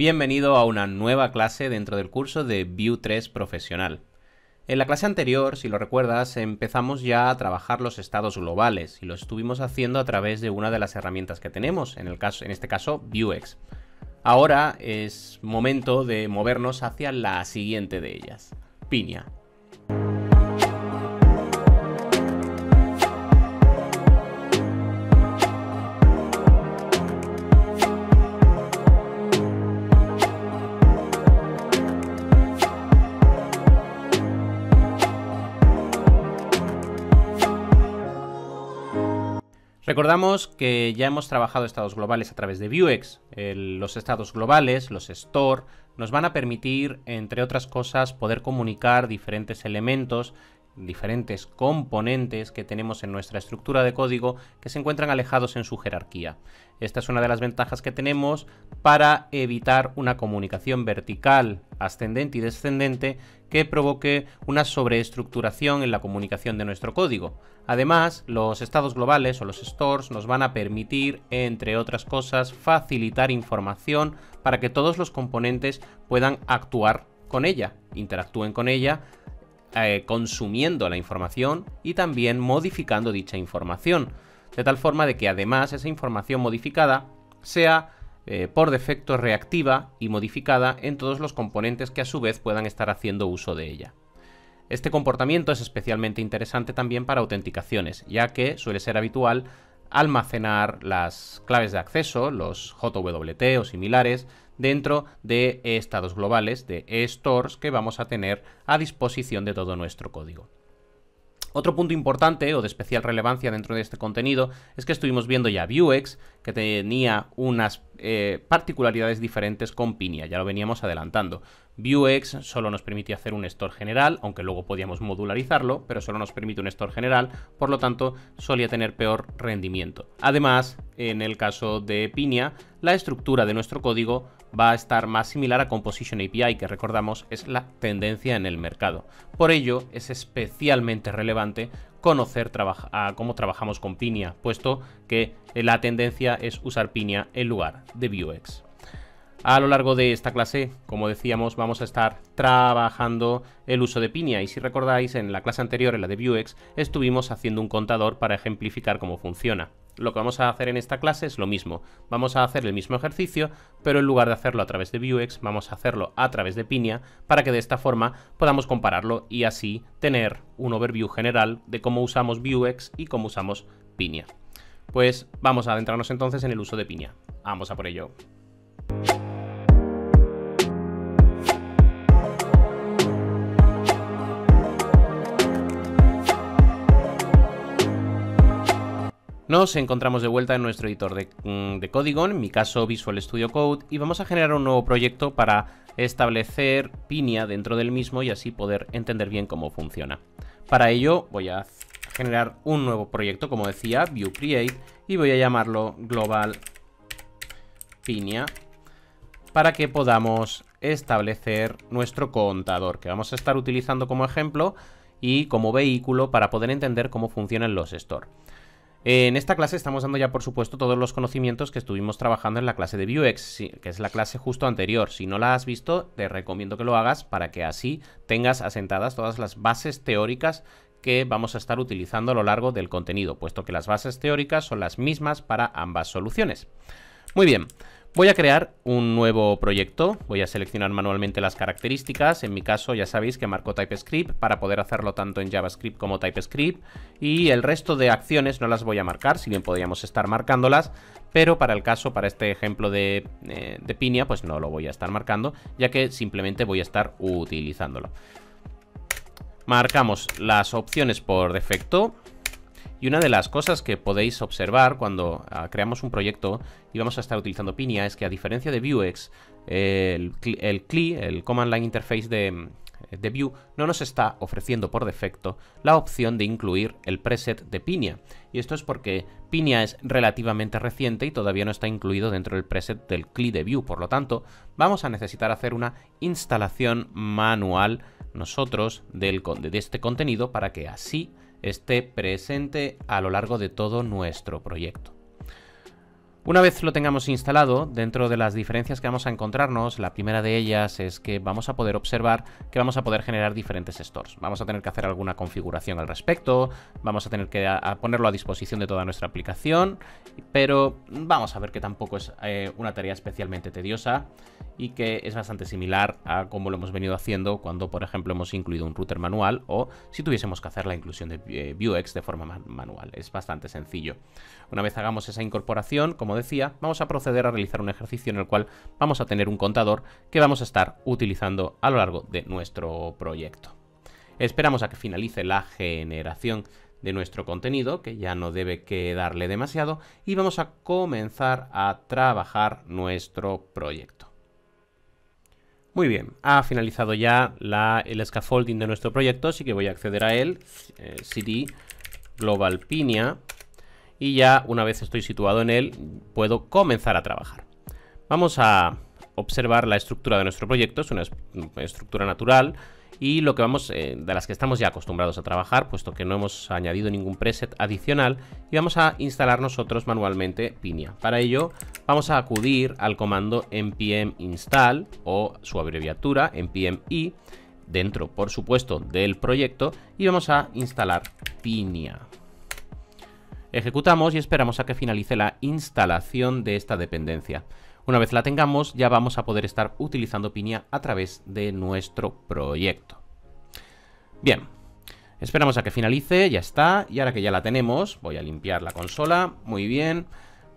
Bienvenido a una nueva clase dentro del curso de Vue 3 Profesional. En la clase anterior, si lo recuerdas, empezamos ya a trabajar los estados globales y lo estuvimos haciendo a través de una de las herramientas que tenemos, en este caso Vuex. Ahora es momento de movernos hacia la siguiente de ellas, Pinia. Recordamos que ya hemos trabajado estados globales a través de Vuex. Los estados globales, los store, nos van a permitir, entre otras cosas, poder comunicar diferentes elementos, diferentes componentes que tenemos en nuestra estructura de código que se encuentran alejados en su jerarquía. Esta es una de las ventajas que tenemos para evitar una comunicación vertical, ascendente y descendente que provoque una sobreestructuración en la comunicación de nuestro código. Además, los estados globales o los stores nos van a permitir, entre otras cosas, facilitar información para que todos los componentes puedan actuar con ella, interactúen con ella, consumiendo la información y también modificando dicha información, de tal forma de que además esa información modificada sea por defecto reactiva y modificada en todos los componentes que a su vez puedan estar haciendo uso de ella. Este comportamiento es especialmente interesante también para autenticaciones, ya que suele ser habitual almacenar las claves de acceso, los JWT o similares, dentro de estados globales, de stores que vamos a tener a disposición de todo nuestro código. Otro punto importante o de especial relevancia dentro de este contenido es que estuvimos viendo ya Vuex, que tenía unas particularidades diferentes con Pinia, ya lo veníamos adelantando. Vuex solo nos permitía hacer un store general, aunque luego podíamos modularizarlo, pero solo nos permite un store general, por lo tanto solía tener peor rendimiento. Además, en el caso de Pinia, la estructura de nuestro código va a estar más similar a Composition API, que recordamos es la tendencia en el mercado. Por ello, es especialmente relevante conocer cómo trabajamos con Pinia, puesto que la tendencia es usar Pinia en lugar de Vuex. A lo largo de esta clase, como decíamos, vamos a estar trabajando el uso de Pinia y si recordáis, en la clase anterior, en la de Vuex, estuvimos haciendo un contador para ejemplificar cómo funciona. Lo que vamos a hacer en esta clase es lo mismo. Vamos a hacer el mismo ejercicio, pero en lugar de hacerlo a través de Vuex, vamos a hacerlo a través de Pinia para que de esta forma podamos compararlo y así tener un overview general de cómo usamos Vuex y cómo usamos Pinia. Pues vamos a adentrarnos entonces en el uso de Pinia. Vamos a por ello. Nos encontramos de vuelta en nuestro editor de código, en mi caso Visual Studio Code, y vamos a generar un nuevo proyecto para establecer Pinia dentro del mismo y así poder entender bien cómo funciona. Para ello voy a generar un nuevo proyecto, como decía, Vue Create, y voy a llamarlo Global Pinia para que podamos establecer nuestro contador, que vamos a estar utilizando como ejemplo y como vehículo para poder entender cómo funcionan los store. En esta clase estamos dando ya, por supuesto, todos los conocimientos que estuvimos trabajando en la clase de Vuex, que es la clase justo anterior. Si no la has visto, te recomiendo que lo hagas para que así tengas asentadas todas las bases teóricas que vamos a estar utilizando a lo largo del contenido, puesto que las bases teóricas son las mismas para ambas soluciones. Muy bien. Voy a crear un nuevo proyecto, voy a seleccionar manualmente las características, en mi caso ya sabéis que marco TypeScript para poder hacerlo tanto en JavaScript como TypeScript y el resto de acciones no las voy a marcar, si bien podríamos estar marcándolas, pero para este ejemplo de Pinia pues no lo voy a estar marcando, ya que simplemente voy a estar utilizándolo. Marcamos las opciones por defecto. Y una de las cosas que podéis observar cuando creamos un proyecto y vamos a estar utilizando Pinia es que a diferencia de Vuex, el CLI, el Command Line Interface de Vue, no nos está ofreciendo por defecto la opción de incluir el preset de Pinia. Y esto es porque Pinia es relativamente reciente y todavía no está incluido dentro del preset del CLI de Vue. Por lo tanto, vamos a necesitar hacer una instalación manual nosotros de este contenido para que así esté presente a lo largo de todo nuestro proyecto. Una vez lo tengamos instalado, dentro de las diferencias que vamos a encontrarnos, la primera de ellas es que vamos a poder observar que vamos a poder generar diferentes stores. Vamos a tener que hacer alguna configuración al respecto, vamos a tener que ponerlo a disposición de toda nuestra aplicación, pero vamos a ver que tampoco es una tarea especialmente tediosa y que es bastante similar a como lo hemos venido haciendo cuando, por ejemplo, hemos incluido un router manual o si tuviésemos que hacer la inclusión de Vuex de forma manual. Es bastante sencillo. Una vez hagamos esa incorporación, como decía, vamos a proceder a realizar un ejercicio en el cual vamos a tener un contador que vamos a estar utilizando a lo largo de nuestro proyecto. Esperamos a que finalice la generación de nuestro contenido, que ya no debe quedarle demasiado, y vamos a comenzar a trabajar nuestro proyecto. Muy bien, ha finalizado ya el scaffolding de nuestro proyecto, así que voy a acceder a él, cd global pinia, y ya una vez estoy situado en él, puedo comenzar a trabajar. Vamos a observar la estructura de nuestro proyecto, es una estructura natural y lo que de las que estamos ya acostumbrados a trabajar, puesto que no hemos añadido ningún preset adicional, y vamos a instalar nosotros manualmente Pinia. Para ello vamos a acudir al comando npm install o su abreviatura npm i dentro, por supuesto, del proyecto, y vamos a instalar Pinia. Ejecutamos y esperamos a que finalice la instalación de esta dependencia. Una vez la tengamos, ya vamos a poder estar utilizando Pinia a través de nuestro proyecto. Bien, esperamos a que finalice, ya está. Y ahora que ya la tenemos, voy a limpiar la consola. Muy bien,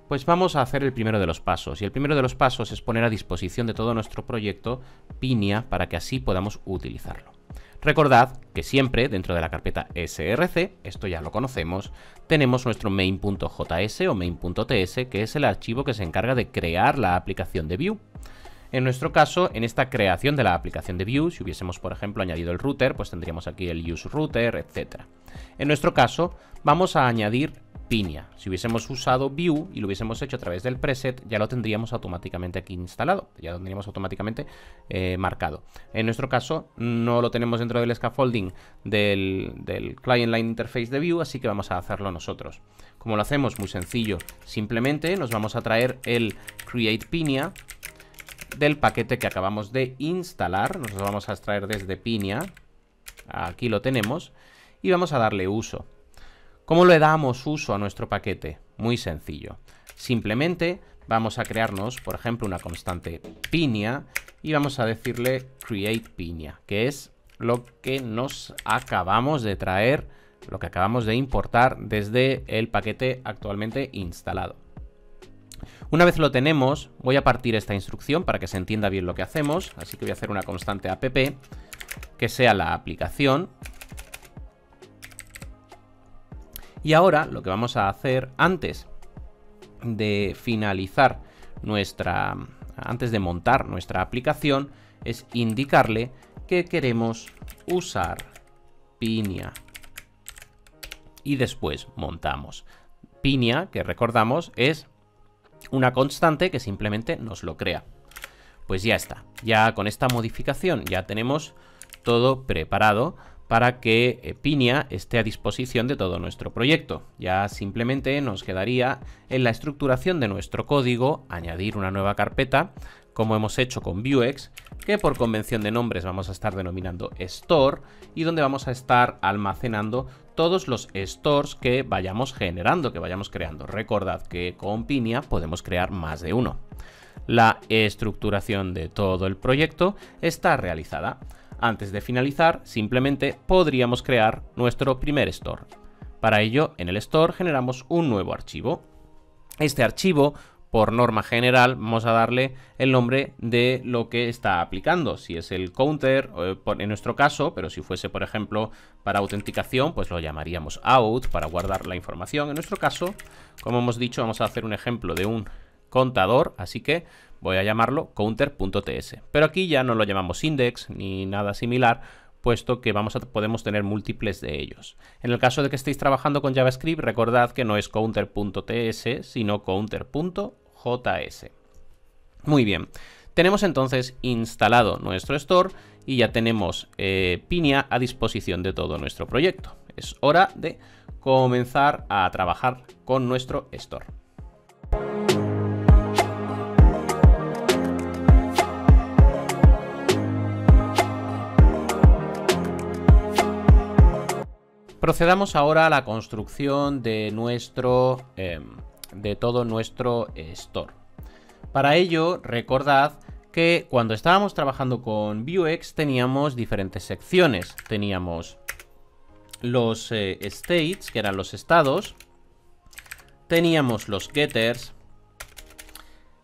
pues vamos a hacer el primero de los pasos. Y el primero de los pasos es poner a disposición de todo nuestro proyecto Pinia para que así podamos utilizarlo. Recordad que siempre dentro de la carpeta src, esto ya lo conocemos, tenemos nuestro main.js o main.ts, que es el archivo que se encarga de crear la aplicación de Vue. En nuestro caso, en esta creación de la aplicación de Vue, si hubiésemos, por ejemplo, añadido el router, pues tendríamos aquí el useRouter, etc. En nuestro caso, vamos a añadir Pinia. Si hubiésemos usado Vue y lo hubiésemos hecho a través del preset, ya lo tendríamos automáticamente aquí instalado, ya lo tendríamos automáticamente marcado. En nuestro caso, no lo tenemos dentro del scaffolding del Client Line Interface de Vue, así que vamos a hacerlo nosotros. Como lo hacemos, muy sencillo, simplemente nos vamos a traer el create Pinia del paquete que acabamos de instalar, nos lo vamos a extraer desde Pinia, aquí lo tenemos, y vamos a darle uso. ¿Cómo le damos uso a nuestro paquete? Muy sencillo. Simplemente vamos a crearnos, por ejemplo, una constante Pinia y vamos a decirle create Pinia, que es lo que nos acabamos de traer, lo que acabamos de importar desde el paquete actualmente instalado. Una vez lo tenemos, voy a partir esta instrucción para que se entienda bien lo que hacemos, así que voy a hacer una constante app que sea la aplicación. Y ahora lo que vamos a hacer antes de finalizar antes de montar nuestra aplicación es indicarle que queremos usar Pinia. Y después montamos. Pinia, que recordamos, es una constante que simplemente nos lo crea. Pues ya está. Ya con esta modificación ya tenemos todo preparado para que Pinia esté a disposición de todo nuestro proyecto. Ya simplemente nos quedaría en la estructuración de nuestro código añadir una nueva carpeta, como hemos hecho con Vuex, que por convención de nombres vamos a estar denominando store y donde vamos a estar almacenando todos los stores que vayamos generando, que vayamos creando. Recordad que con Pinia podemos crear más de uno. La estructuración de todo el proyecto está realizada. Antes de finalizar, simplemente podríamos crear nuestro primer store. Para ello, en el store generamos un nuevo archivo. Este archivo, por norma general, vamos a darle el nombre de lo que está aplicando. Si es el counter, en nuestro caso, pero si fuese, por ejemplo, para autenticación, pues lo llamaríamos out para guardar la información. En nuestro caso, como hemos dicho, vamos a hacer un ejemplo de un contador, así que voy a llamarlo counter.ts. Pero aquí ya no lo llamamos index ni nada similar, puesto que podemos tener múltiples de ellos. En el caso de que estéis trabajando con JavaScript, recordad que no es counter.ts, sino counter.js. Muy bien, tenemos entonces instalado nuestro store y ya tenemos Pinia a disposición de todo nuestro proyecto. Es hora de comenzar a trabajar con nuestro store. Procedamos ahora a la construcción de todo nuestro store. Para ello, recordad que cuando estábamos trabajando con Vuex teníamos diferentes secciones. Teníamos los states, que eran los estados. Teníamos los getters,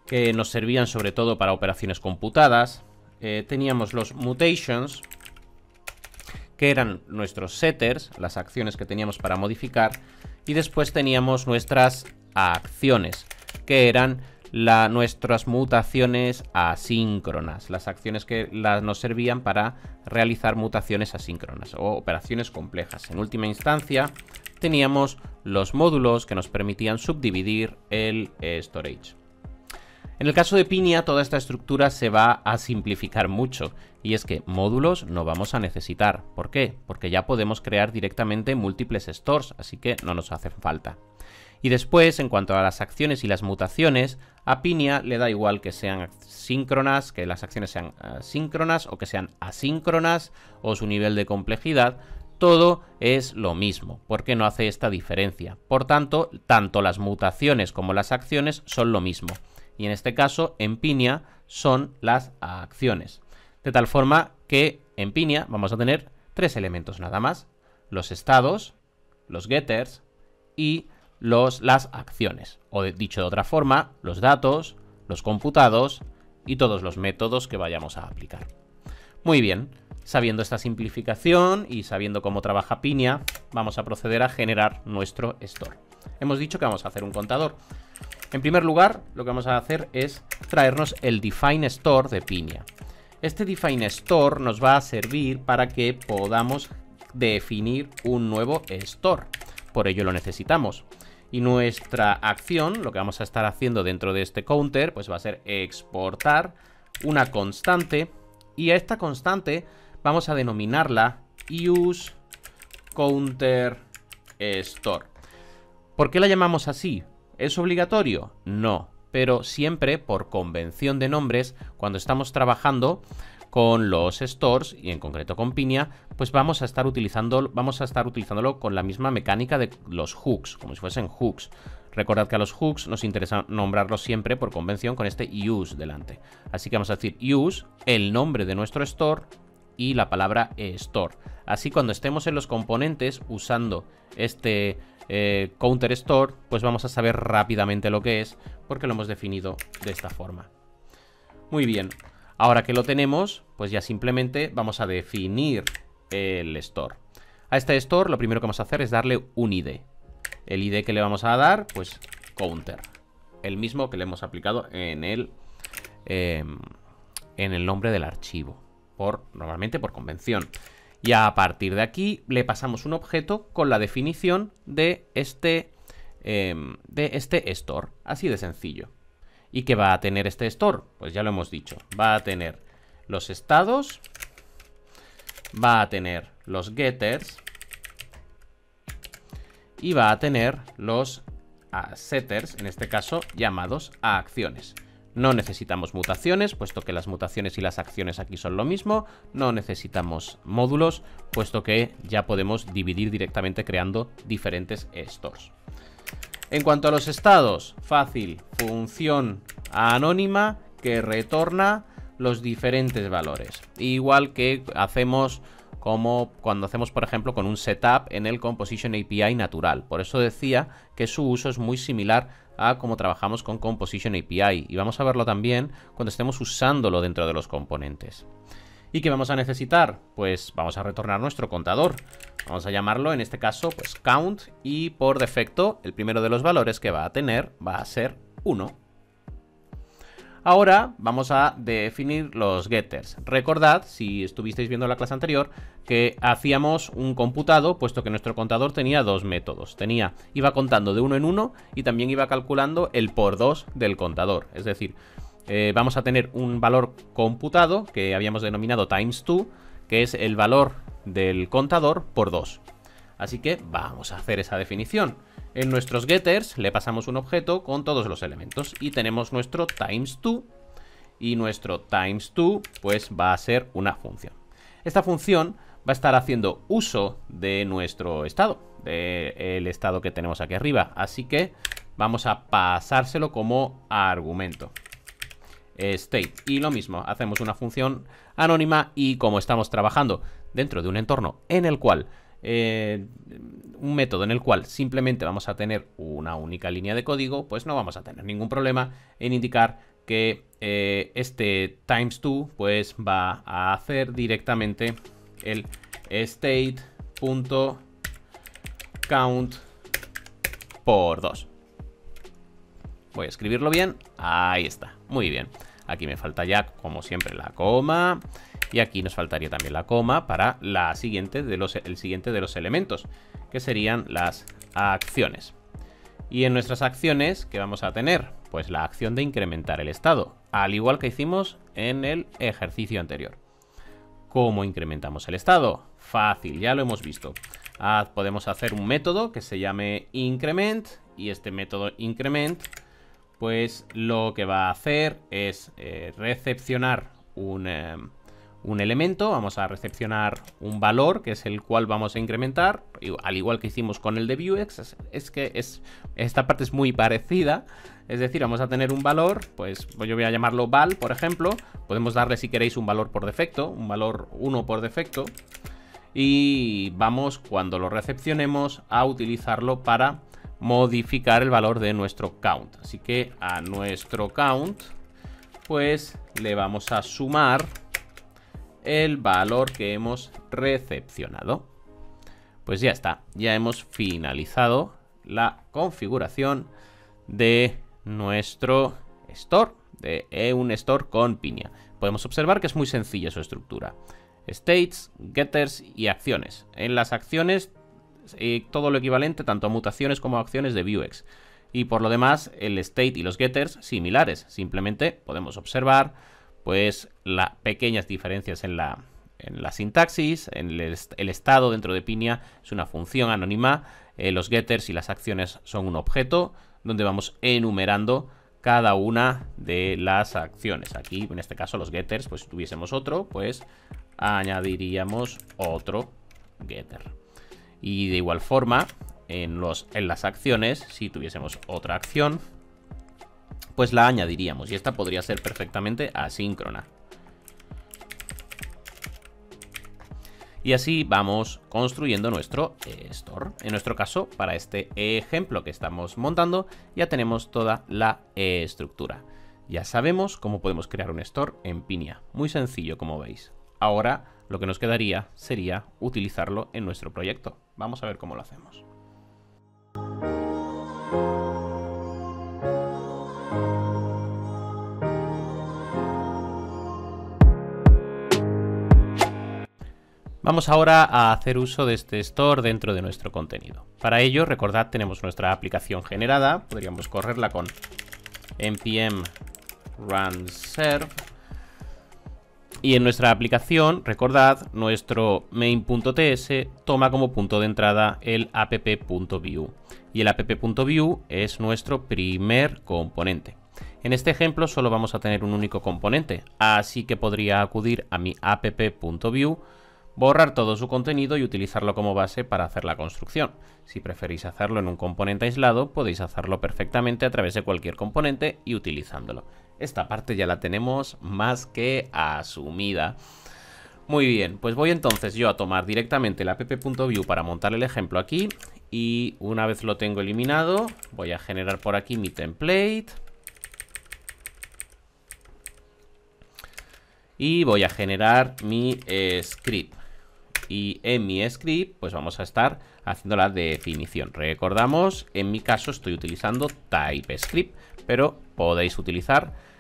que nos servían sobre todo para operaciones computadas. Teníamos los mutations, que eran nuestros setters, las acciones que teníamos para modificar. Y después teníamos nuestras acciones, que eran nuestras mutaciones asíncronas, las acciones que nos servían para realizar mutaciones asíncronas o operaciones complejas. En última instancia, teníamos los módulos que nos permitían subdividir el storage. En el caso de Pinia, toda esta estructura se va a simplificar mucho, y es que módulos no vamos a necesitar. ¿Por qué? Porque ya podemos crear directamente múltiples stores, así que no nos hacen falta. Y después, en cuanto a las acciones y las mutaciones, a Pinia le da igual que sean síncronas, que las acciones sean síncronas o que sean asíncronas, o su nivel de complejidad. Todo es lo mismo, porque no hace esta diferencia. Por tanto, tanto las mutaciones como las acciones son lo mismo. Y en este caso, en Pinia, son las acciones. De tal forma que en Pinia vamos a tener 3 elementos nada más. Los estados, los getters y las acciones. O dicho de otra forma, los datos, los computados y todos los métodos que vayamos a aplicar. Muy bien, sabiendo esta simplificación y sabiendo cómo trabaja Pinia, vamos a proceder a generar nuestro store. Hemos dicho que vamos a hacer un contador. En primer lugar, lo que vamos a hacer es traernos el define store de Pinia. Este define store nos va a servir para que podamos definir un nuevo store. Por ello lo necesitamos. Y nuestra acción, lo que vamos a estar haciendo dentro de este counter, pues va a ser exportar una constante. Y a esta constante vamos a denominarla useCounterStore. ¿Por qué la llamamos así? ¿Es obligatorio? No, pero siempre por convención de nombres, cuando estamos trabajando con los stores y en concreto con Pinia, pues vamos a estar utilizándolo con la misma mecánica de los hooks, como si fuesen hooks. Recordad que a los hooks nos interesa nombrarlos siempre por convención con este use delante. Así que vamos a decir use, el nombre de nuestro store y la palabra store. Así cuando estemos en los componentes usando este counter store, pues vamos a saber rápidamente lo que es, porque lo hemos definido de esta forma. Muy bien, ahora que lo tenemos, pues ya simplemente vamos a definir el store. A este store lo primero que vamos a hacer es darle un ID. El ID que le vamos a dar, pues counter, el mismo que le hemos aplicado en el nombre del archivo, normalmente por convención. Y a partir de aquí le pasamos un objeto con la definición de este store. Así de sencillo. ¿Y qué va a tener este store? Pues ya lo hemos dicho. Va a tener los estados, va a tener los getters y va a tener los setters, en este caso llamados a acciones. No necesitamos mutaciones, puesto que las mutaciones y las acciones aquí son lo mismo. No necesitamos módulos, puesto que ya podemos dividir directamente creando diferentes stores. En cuanto a los estados, fácil, función anónima que retorna los diferentes valores. Igual que hacemos como cuando hacemos, por ejemplo, con un setup en el Composition API natural. Por eso decía que su uso es muy similar a cómo trabajamos con Composition API. Y vamos a verlo también cuando estemos usándolo dentro de los componentes. ¿Y qué vamos a necesitar? Pues vamos a retornar nuestro contador. Vamos a llamarlo, en este caso, pues count. Y por defecto, el primero de los valores que va a tener va a ser 1. Ahora vamos a definir los getters. Recordad, si estuvisteis viendo la clase anterior, que hacíamos un computado, puesto que nuestro contador tenía 2 métodos. Iba contando de 1 en 1 y también iba calculando el por 2 del contador. Es decir, vamos a tener un valor computado que habíamos denominado times2, que es el valor del contador por 2. Así que vamos a hacer esa definición. En nuestros getters le pasamos un objeto con todos los elementos y tenemos nuestro times2 y nuestro times2 pues va a ser una función. Esta función va a estar haciendo uso de nuestro estado, del estado que tenemos aquí arriba. Así que vamos a pasárselo como argumento. State. Y lo mismo, hacemos una función anónima y como estamos trabajando dentro de un entorno en el cual, un método en el cual simplemente vamos a tener una única línea de código, pues no vamos a tener ningún problema en indicar que este times2 pues va a hacer directamente el state.count por 2. Voy a escribirlo bien. Ahí está. Muy bien. Aquí me falta ya, como siempre, la coma. Y aquí nos faltaría también la coma para el siguiente de los elementos, que serían las acciones. Y en nuestras acciones, ¿qué vamos a tener? Pues la acción de incrementar el estado, al igual que hicimos en el ejercicio anterior. ¿Cómo incrementamos el estado? Fácil, ya lo hemos visto. Podemos hacer un método que se llame increment, y este método increment pues lo que va a hacer es recepcionar un elemento. Vamos a recepcionar un valor, que es el cual vamos a incrementar, al igual que hicimos con el de Vuex. Esta parte es muy parecida. Es decir, vamos a tener un valor, pues yo voy a llamarlo val, por ejemplo. Podemos darle, si queréis, un valor por defecto, un valor 1 por defecto. Y vamos, cuando lo recepcionemos, a utilizarlo para modificar el valor de nuestro count. Así que a nuestro count pues le vamos a sumar el valor que hemos recepcionado. Pues ya está, ya hemos finalizado la configuración de nuestro store, de un store con Pinia. Podemos observar que es muy sencilla su estructura: states, getters y acciones. En las acciones todo lo equivalente tanto a mutaciones como a acciones de Vuex. Y por lo demás, el state y los getters similares. Simplemente podemos observar pues las pequeñas diferencias en la sintaxis. El estado dentro de Pinia es una función anónima. Los getters y las acciones son un objeto donde vamos enumerando cada una de las acciones. Aquí, en este caso, los getters, pues si tuviésemos otro, pues añadiríamos otro getter. Y de igual forma, en las acciones, si tuviésemos otra acción, pues la añadiríamos. Y esta podría ser perfectamente asíncrona. Y así vamos construyendo nuestro store. En nuestro caso, para este ejemplo que estamos montando, ya tenemos toda la estructura. Ya sabemos cómo podemos crear un store en Pinia. Muy sencillo, como veis. Ahora lo que nos quedaría sería utilizarlo en nuestro proyecto. Vamos a ver cómo lo hacemos. Vamos ahora a hacer uso de este store dentro de nuestro contenido. Para ello, recordad, tenemos nuestra aplicación generada. Podríamos correrla con npm run serve. Y en nuestra aplicación, recordad, nuestro main.ts toma como punto de entrada el app.view. Y el app.view es nuestro primer componente. En este ejemplo solo vamos a tener un único componente, así que podría acudir a mi app.view, borrar todo su contenido y utilizarlo como base para hacer la construcción. Si preferís hacerlo en un componente aislado, podéis hacerlo perfectamente a través de cualquier componente y utilizándolo. Esta parte ya la tenemos más que asumida. Muy bien, pues voy entonces yo a tomar directamente el app.view para montar el ejemplo aquí. Y una vez lo tengo eliminado, voy a generar por aquí mi template. Y voy a generar mi script. Y en mi script pues vamos a estar haciendo la definición. Recordamos, en mi caso estoy utilizando TypeScript, pero podéis utilizar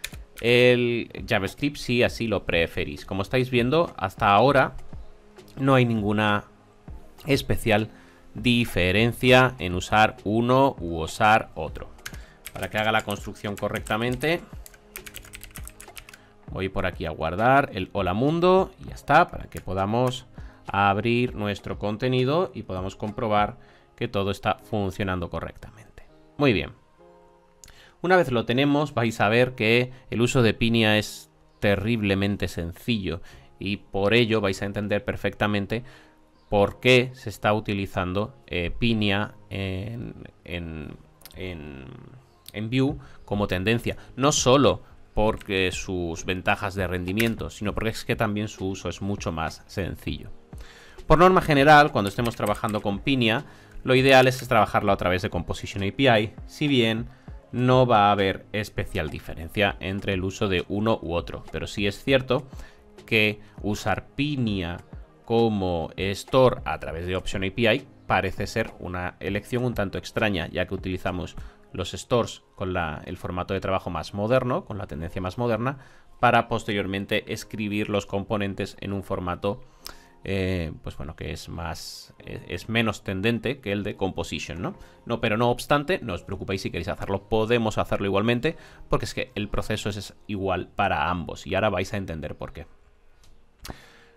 el JavaScript si así lo preferís. Como estáis viendo, hasta ahora no hay ninguna especial diferencia en usar uno u usar otro. Para que haga la construcción correctamente, voy por aquí a guardar el hola mundo y ya está, para que podamos abrir nuestro contenido y podamos comprobar que todo está funcionando correctamente. Muy bien. Una vez lo tenemos, vais a ver que el uso de Pinia es terriblemente sencillo y por ello vais a entender perfectamente por qué se está utilizando Pinia en Vue como tendencia. No solo porque sus ventajas de rendimiento, sino porque es que también su uso es mucho más sencillo. Por norma general, cuando estemos trabajando con Pinia, lo ideal es trabajarlo a través de Composition API, si bien no va a haber especial diferencia entre el uso de uno u otro. Pero sí es cierto que usar Pinia como store a través de Option API parece ser una elección un tanto extraña, ya que utilizamos los stores con el formato de trabajo más moderno, con la tendencia más moderna, para posteriormente escribir los componentes en un formato pues bueno, que es menos tendente que el de Composition, ¿no? Pero no obstante, no os preocupéis si queréis hacerlo, podemos hacerlo igualmente, porque es que el proceso es igual para ambos, y ahora vais a entender por qué.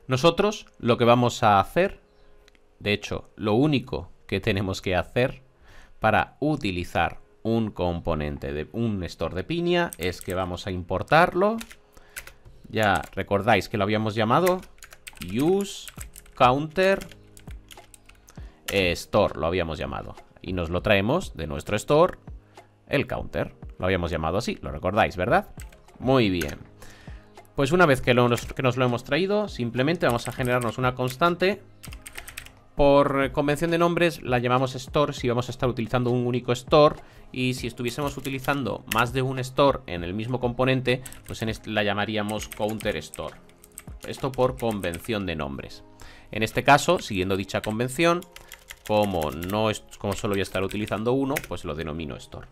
Nosotros lo que vamos a hacer, de hecho, lo único que tenemos que hacer para utilizar un componente de un store de Pinia es que vamos a importarlo. Ya recordáis que lo habíamos llamado use counter store, lo habíamos llamado, y nos lo traemos de nuestro store, el counter, lo habíamos llamado así, lo recordáis, ¿verdad? Muy bien. Pues una vez que nos lo hemos traído, simplemente vamos a generarnos una constante. Por convención de nombres la llamamos store si vamos a estar utilizando un único store, y si estuviésemos utilizando más de un store en el mismo componente, pues la llamaríamos counter store. Esto por convención de nombres. En este caso, siguiendo dicha convención, como solo voy a estar utilizando uno, pues lo denomino store.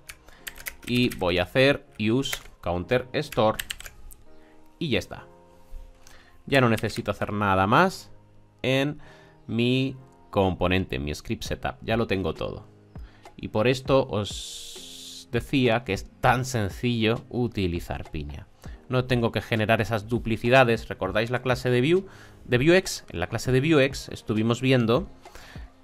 Y voy a hacer use counter store y ya está. Ya no necesito hacer nada más en mi componente, en mi script setup. Ya lo tengo todo. Y por esto os decía que es tan sencillo utilizar Pinia. No tengo que generar esas duplicidades. ¿Recordáis la clase de Vuex? En la clase de Vuex estuvimos viendo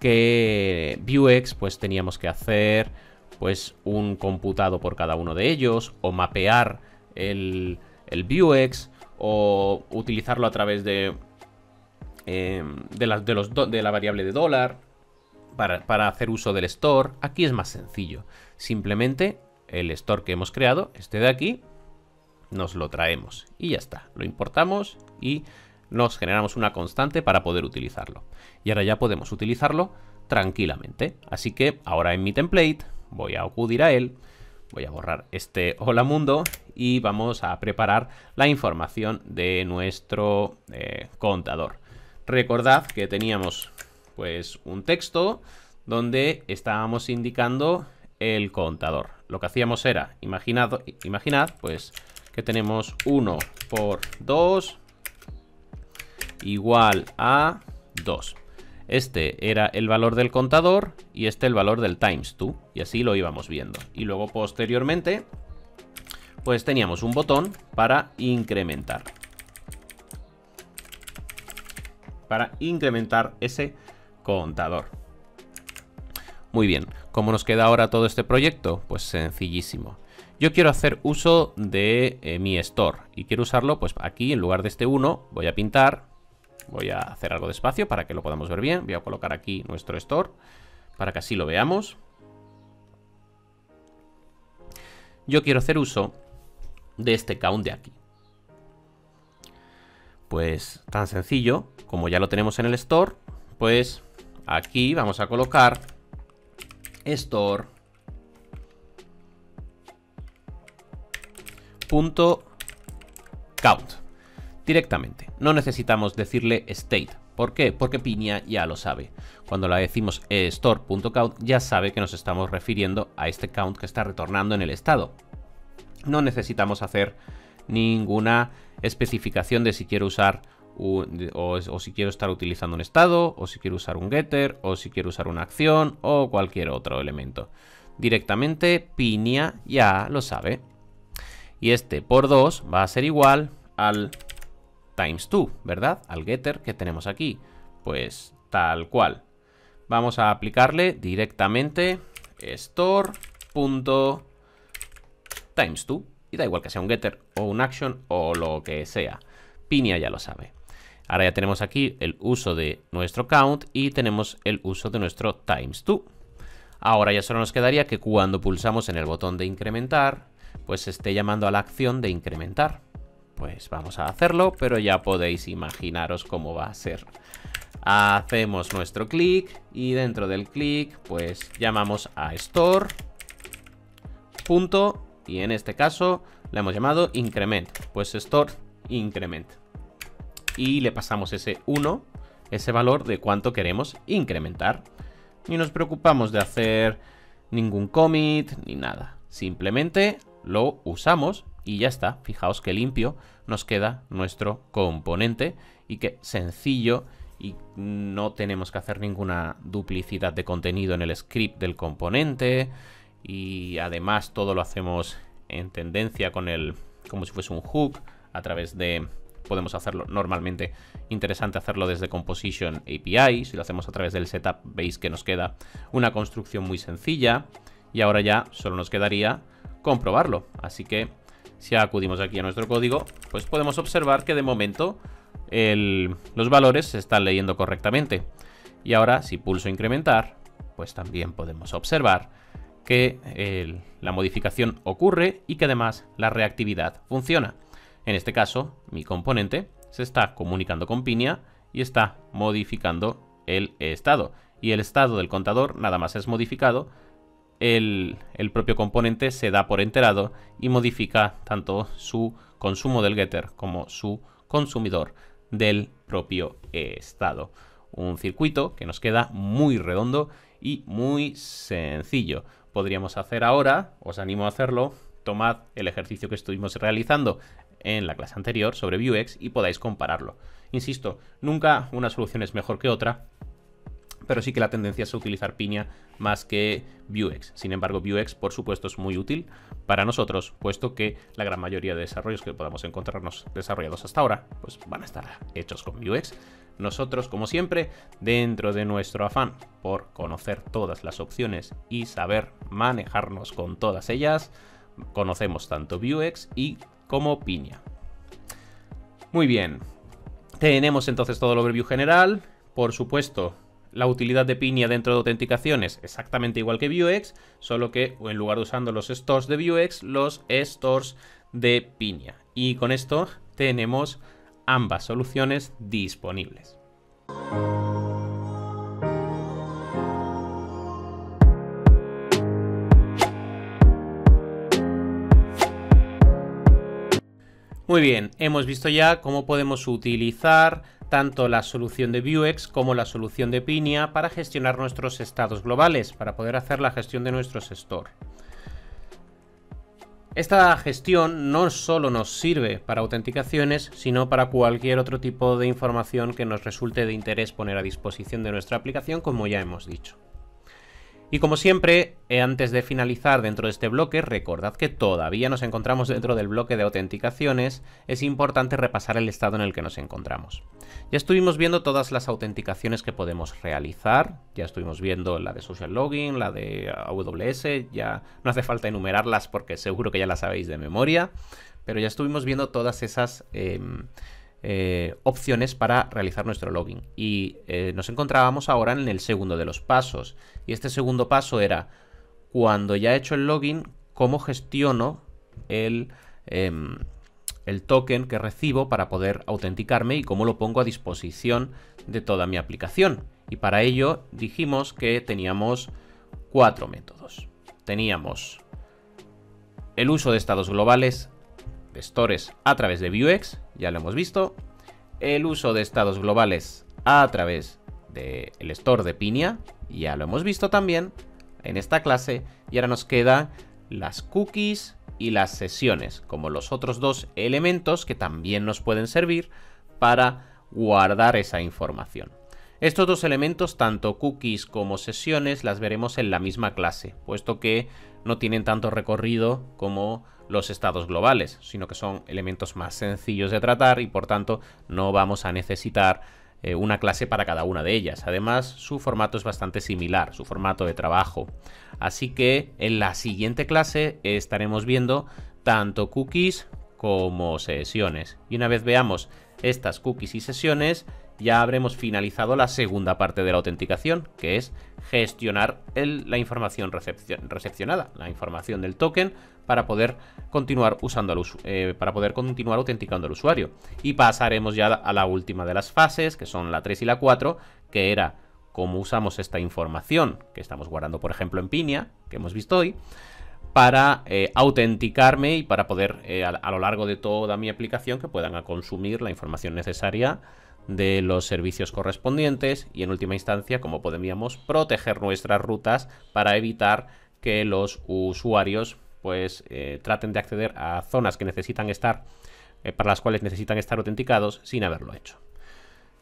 que Vuex pues teníamos que hacer pues un computado por cada uno de ellos, o mapear el Vuex, o utilizarlo a través de la variable de dólar para hacer uso del store. Aquí es más sencillo. Simplemente el store que hemos creado, este de aquí, nos lo traemos y ya está. Lo importamos y nos generamos una constante para poder utilizarlo. Y ahora ya podemos utilizarlo tranquilamente. Así que ahora en mi template voy a acudir a él, voy a borrar este hola mundo y vamos a preparar la información de nuestro contador. Recordad que teníamos pues un texto donde estábamos indicando el contador. Lo que hacíamos era, imaginad pues que tenemos 1 por 2 igual a 2. Este era el valor del contador y este el valor del times 2, y así lo íbamos viendo. Y luego posteriormente pues teníamos un botón para incrementar. Para incrementar ese contador. Muy bien, ¿cómo nos queda ahora todo este proyecto? Pues sencillísimo. Yo quiero hacer uso de mi store y quiero usarlo, pues aquí en lugar de este 1 voy a pintar, voy a hacer algo de espacio para que lo podamos ver bien. Voy a colocar aquí nuestro store para que así lo veamos. Yo quiero hacer uso de este count de aquí. Pues tan sencillo, como ya lo tenemos en el store, pues aquí vamos a colocar store .count directamente. No necesitamos decirle state. ¿Por qué? Porque Pinia ya lo sabe. Cuando la decimos store.count ya sabe que nos estamos refiriendo a este count que está retornando en el estado. No necesitamos hacer ninguna especificación de si quiero usar o si quiero estar utilizando un estado, o si quiero usar un getter, o si quiero usar una acción o cualquier otro elemento. Directamente Pinia ya lo sabe. Y este por 2 va a ser igual al times 2, ¿verdad? Al getter que tenemos aquí. Pues tal cual. Vamos a aplicarle directamente store.times2. Y da igual que sea un getter o un action o lo que sea. Pinia ya lo sabe. Ahora ya tenemos aquí el uso de nuestro count y tenemos el uso de nuestro times2. Ahora ya solo nos quedaría que cuando pulsamos en el botón de incrementar, pues esté llamando a la acción de incrementar. Pues vamos a hacerlo, pero ya podéis imaginaros cómo va a ser. Hacemos nuestro clic y dentro del clic pues llamamos a store. Punto, y en este caso le hemos llamado increment. Pues store increment. Y le pasamos ese 1, ese valor de cuánto queremos incrementar. Ni nos preocupamos de hacer ningún commit ni nada. Simplemente lo usamos y ya está. Fijaos que limpio nos queda nuestro componente y que sencillo, y no tenemos que hacer ninguna duplicidad de contenido en el script del componente, y además todo lo hacemos en tendencia con como si fuese un hook a través de... Podemos hacerlo normalmente, interesante hacerlo desde Composition API. Si lo hacemos a través del setup, veis que nos queda una construcción muy sencilla. Y ahora ya solo nos quedaría comprobarlo. Así que si acudimos aquí a nuestro código, pues podemos observar que de momento los valores se están leyendo correctamente. Y ahora si pulso incrementar, pues también podemos observar que la modificación ocurre y que además la reactividad funciona. En este caso, mi componente se está comunicando con Pinia y está modificando el estado. Y el estado del contador nada más es modificado, el propio componente se da por enterado y modifica tanto su consumo del getter como su consumidor del propio estado. Un circuito que nos queda muy redondo y muy sencillo. Podríamos hacer ahora, os animo a hacerlo, tomad el ejercicio que estuvimos realizando en la clase anterior sobre Vuex y podáis compararlo. Insisto, nunca una solución es mejor que otra, pero sí que la tendencia es a utilizar Pinia más que Vuex. Sin embargo, Vuex, por supuesto, es muy útil para nosotros, puesto que la gran mayoría de desarrollos que podamos encontrarnos desarrollados hasta ahora, pues van a estar hechos con Vuex. Nosotros, como siempre, dentro de nuestro afán por conocer todas las opciones y saber manejarnos con todas ellas, conocemos tanto Vuex y como Pinia. Muy bien, tenemos entonces todo el overview general. Por supuesto, la utilidad de Pinia dentro de autenticaciones exactamente igual que Vuex, solo que en lugar de usando los stores de Vuex, los stores de Pinia. Y con esto tenemos ambas soluciones disponibles. Muy bien, hemos visto ya cómo podemos utilizar tanto la solución de Vuex como la solución de Pinia para gestionar nuestros estados globales, para poder hacer la gestión de nuestros stores. Esta gestión no solo nos sirve para autenticaciones, sino para cualquier otro tipo de información que nos resulte de interés poner a disposición de nuestra aplicación, como ya hemos dicho. Y como siempre, antes de finalizar dentro de este bloque, recordad que todavía nos encontramos dentro del bloque de autenticaciones. Es importante repasar el estado en el que nos encontramos. Ya estuvimos viendo todas las autenticaciones que podemos realizar. Ya estuvimos viendo la de Social Login, la de AWS. Ya no hace falta enumerarlas porque seguro que ya las sabéis de memoria. Pero ya estuvimos viendo todas esas opciones para realizar nuestro login. Y nos encontrábamos ahora en el segundo de los pasos. Y este segundo paso era, cuando ya he hecho el login, ¿cómo gestiono el token que recibo para poder autenticarme y cómo lo pongo a disposición de toda mi aplicación? Y para ello dijimos que teníamos 4 métodos. Teníamos el uso de estados globales de stores a través de Vuex, ya lo hemos visto. El uso de estados globales a través del store de Pinia, ya lo hemos visto también en esta clase. Y ahora nos quedan las cookies y las sesiones, como los otros dos elementos que también nos pueden servir para guardar esa información. Estos dos elementos, tanto cookies como sesiones, las veremos en la misma clase, puesto que no tienen tanto recorrido como los estados globales, sino que son elementos más sencillos de tratar y por tanto no vamos a necesitar una clase para cada una de ellas. Además, su formato es bastante similar, su formato de trabajo. Así que en la siguiente clase estaremos viendo tanto cookies como sesiones. Y una vez veamos estas cookies y sesiones, ya habremos finalizado la segunda parte de la autenticación, que es gestionar la información recepcionada, la información del token, para poder continuar para poder continuar autenticando al usuario. Y pasaremos ya a la última de las fases, que son la 3 y la 4, que era cómo usamos esta información que estamos guardando, por ejemplo, en Pinia, que hemos visto hoy, para autenticarme y para poder, a lo largo de toda mi aplicación, que puedan consumir la información necesaria de los servicios correspondientes y, en última instancia, cómo podríamos proteger nuestras rutas para evitar que los usuarios pues traten de acceder a zonas que necesitan estar, para las cuales necesitan estar autenticados sin haberlo hecho.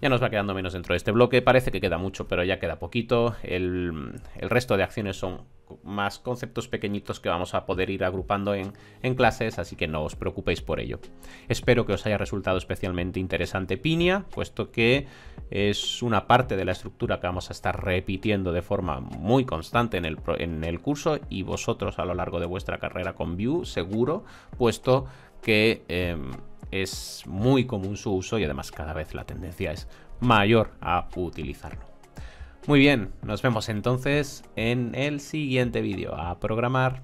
Ya nos va quedando menos dentro de este bloque, parece que queda mucho, pero ya queda poquito. El resto de acciones son más conceptos pequeñitos que vamos a poder ir agrupando en clases, así que no os preocupéis por ello. Espero que os haya resultado especialmente interesante Pinia, puesto que es una parte de la estructura que vamos a estar repitiendo de forma muy constante en el curso, y vosotros a lo largo de vuestra carrera con Vue seguro, puesto que es muy común su uso y además cada vez la tendencia es mayor a utilizarlo. Muy bien, nos vemos entonces en el siguiente vídeo. A programar.